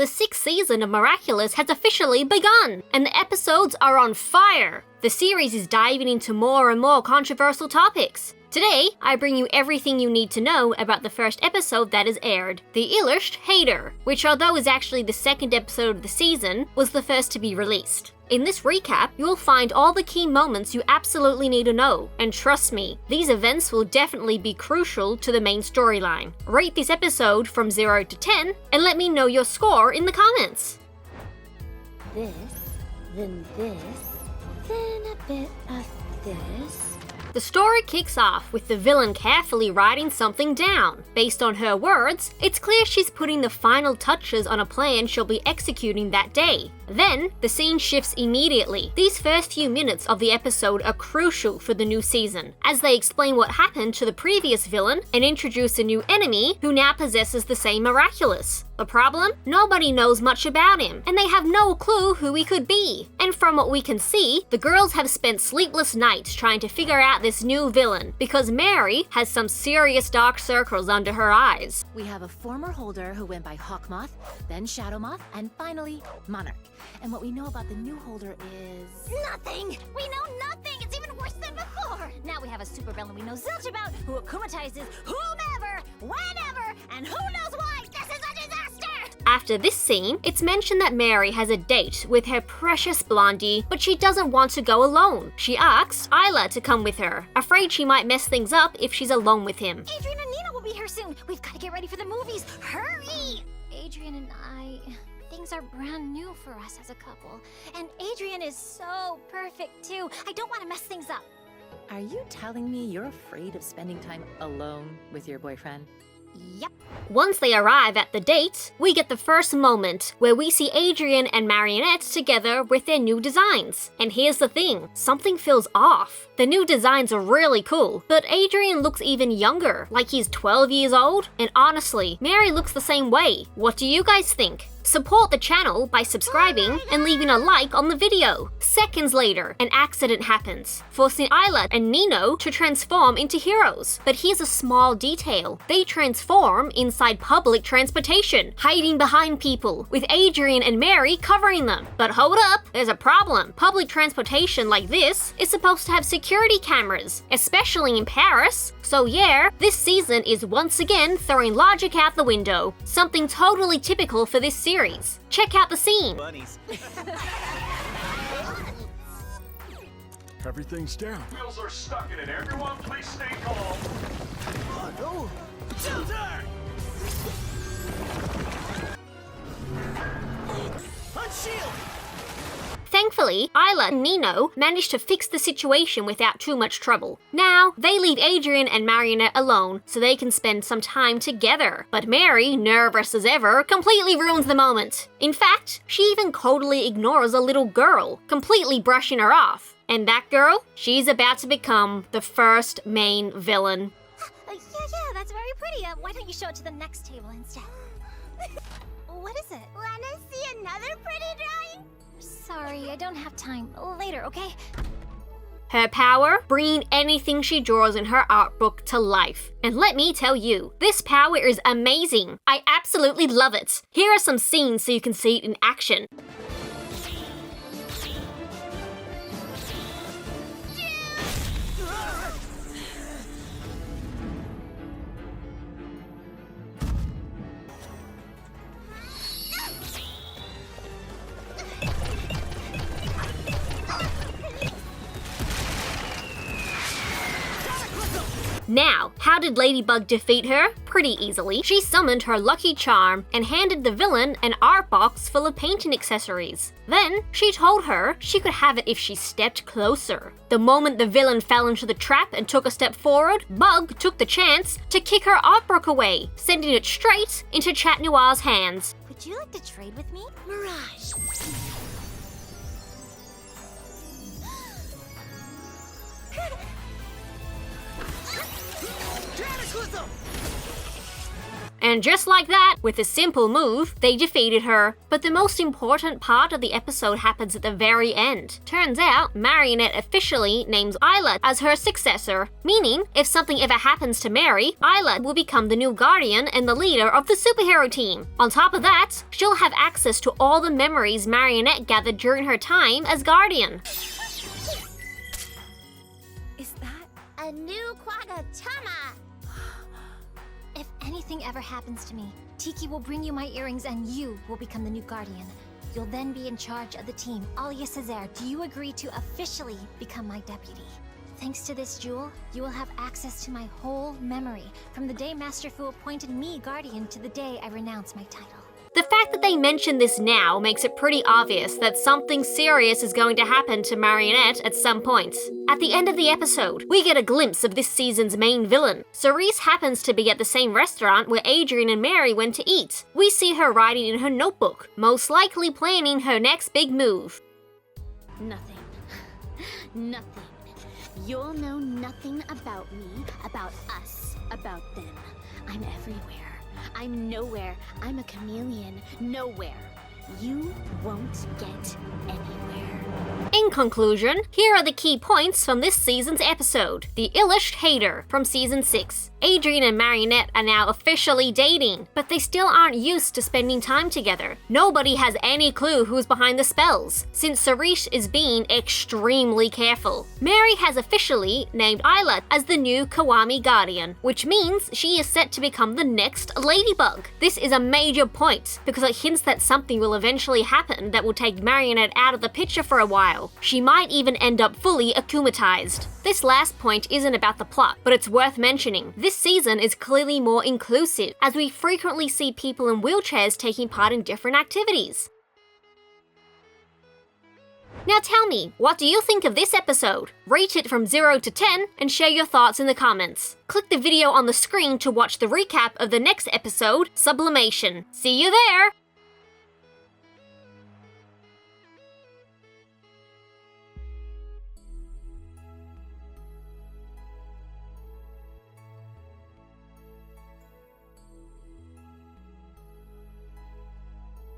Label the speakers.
Speaker 1: the 6th season of Miraculous has officially begun, and the episodes are on fire. The series is diving into more and more controversial topics. Today, I bring you everything you need to know about the first episode that is aired, the Illustrhater, which although is actually the second episode of the season, was the first to be released. In this recap, you'll find all the key moments you absolutely need to know, and trust me, these events will definitely be crucial to the main storyline. Rate this episode from 0 to 10, and let me know your score in the comments.
Speaker 2: This, then this, then a bit of this.
Speaker 1: The story kicks off with the villain carefully writing something down. Based on her words, it's clear she's putting the final touches on a plan she'll be executing that day. Then, the scene shifts immediately. These first few minutes of the episode are crucial for the new season, as they explain what happened to the previous villain and introduce a new enemy who now possesses the same Miraculous. The problem? Nobody knows much about him, and they have no clue who he could be. And from what we can see, the girls have spent sleepless nights trying to figure out this new villain, because Mary has some serious dark circles under her eyes.
Speaker 3: We have a former holder who went by Hawkmoth, then Shadowmoth, and finally Monarch. And what we know about the new holder is...
Speaker 4: nothing! We know nothing! It's even worse than before! Now we have a supervillain we know zilch about who akumatizes whomever, whenever, and who knows why! This is a disaster!
Speaker 1: After this scene, it's mentioned that Mary has a date with her precious blondie, but she doesn't want to go alone. She asks Isla to come with her, afraid she might mess things up if she's alone with him.
Speaker 4: Adrian and Nina will be here soon! We've got to get ready for the movies! Hurry! Adrian and I... things are brand new for us as a couple. And Adrian is so perfect too. I don't want to mess things up.
Speaker 3: Are you telling me you're afraid of spending time alone with your boyfriend?
Speaker 4: Yep.
Speaker 1: Once they arrive at the date, we get the first moment where we see Adrian and Marionette together with their new designs. And here's the thing, something feels off. The new designs are really cool, but Adrian looks even younger, like he's 12 years old. And honestly, Mary looks the same way. What do you guys think? Support the channel by subscribing and leaving a like on the video. Seconds later, an accident happens, forcing Isla and Nino to transform into heroes. But here's a small detail. They transform inside public transportation, hiding behind people, with Adrian and Mary covering them. But hold up, there's a problem. Public transportation like this is supposed to have security cameras, especially in Paris. So yeah, this season is once again throwing logic out the window, something totally typical for this series. Check out the scene.
Speaker 5: Bunnies.
Speaker 6: Everything's down.
Speaker 7: Wheels are stuck in it. Everyone, please stay calm.
Speaker 6: Oh, no.
Speaker 5: Unshield!
Speaker 1: Thankfully, Isla and Nino manage to fix the situation without too much trouble. Now, they leave Adrian and Marionette alone so they can spend some time together. But Mary, nervous as ever, completely ruins the moment. In fact, she even coldly ignores a little girl, completely brushing her off. And that girl? She's about to become the first main villain.
Speaker 4: Yeah, that's very pretty. Why don't you show it to the next table instead? What is it? Wanna see another pretty drawing? Sorry, I don't have time. Later, okay?
Speaker 1: Her power? Bringing anything she draws in her art book to life. And let me tell you, this power is amazing. I absolutely love it. Here are some scenes so you can see it in action. Now, how did Ladybug defeat her? Pretty easily. She summoned her lucky charm and handed the villain an art box full of painting accessories. Then, she told her she could have it if she stepped closer. The moment the villain fell into the trap and took a step forward, Bug took the chance to kick her art book away, sending it straight into Chat Noir's hands.
Speaker 4: Would you like to trade with me?
Speaker 2: Mirage.
Speaker 1: And just like that, with a simple move, they defeated her. But the most important part of the episode happens at the very end. Turns out, Marionette officially names Isla as her successor, meaning if something ever happens to Mary, Isla will become the new guardian and the leader of the superhero team. On top of that, she'll have access to all the memories Marionette gathered during her time as guardian.
Speaker 3: Is that?
Speaker 4: A new Quagatama! If anything ever happens to me, Tiki will bring you my earrings and you will become the new guardian. You'll then be in charge of the team. Alia Cesare, do you agree to officially become my deputy? Thanks to this jewel, you will have access to my whole memory, from the day Master Fu appointed me guardian to the day I renounce my title.
Speaker 1: The fact that they mention this now makes it pretty obvious that something serious is going to happen to Marionette at some point. At the end of the episode, we get a glimpse of this season's main villain. Cerise happens to be at the same restaurant where Adrien and Mary went to eat. We see her writing in her notebook, most likely planning her next big move.
Speaker 2: Nothing. Nothing. You'll know nothing about me, about us, about them. I'm everywhere. I'm nowhere. I'm a chameleon. Nowhere. You won't get anywhere.
Speaker 1: In conclusion, here are the key points from this season's episode. The Illustrhater from Season 6. Adrien and Marionette are now officially dating, but they still aren't used to spending time together. Nobody has any clue who's behind the spells, since Cerise is being extremely careful. Mary has officially named Isla as the new Kiwami Guardian, which means she is set to become the next Ladybug. This is a major point, because it hints that something will eventually happen that will take Marionette out of the picture for a while. She might even end up fully akumatized. This last point isn't about the plot, but it's worth mentioning. This season is clearly more inclusive, as we frequently see people in wheelchairs taking part in different activities. Now tell me, what do you think of this episode? Rate it from 0 to 10 and share your thoughts in the comments. Click the video on the screen to watch the recap of the next episode, Sublimation. See you there!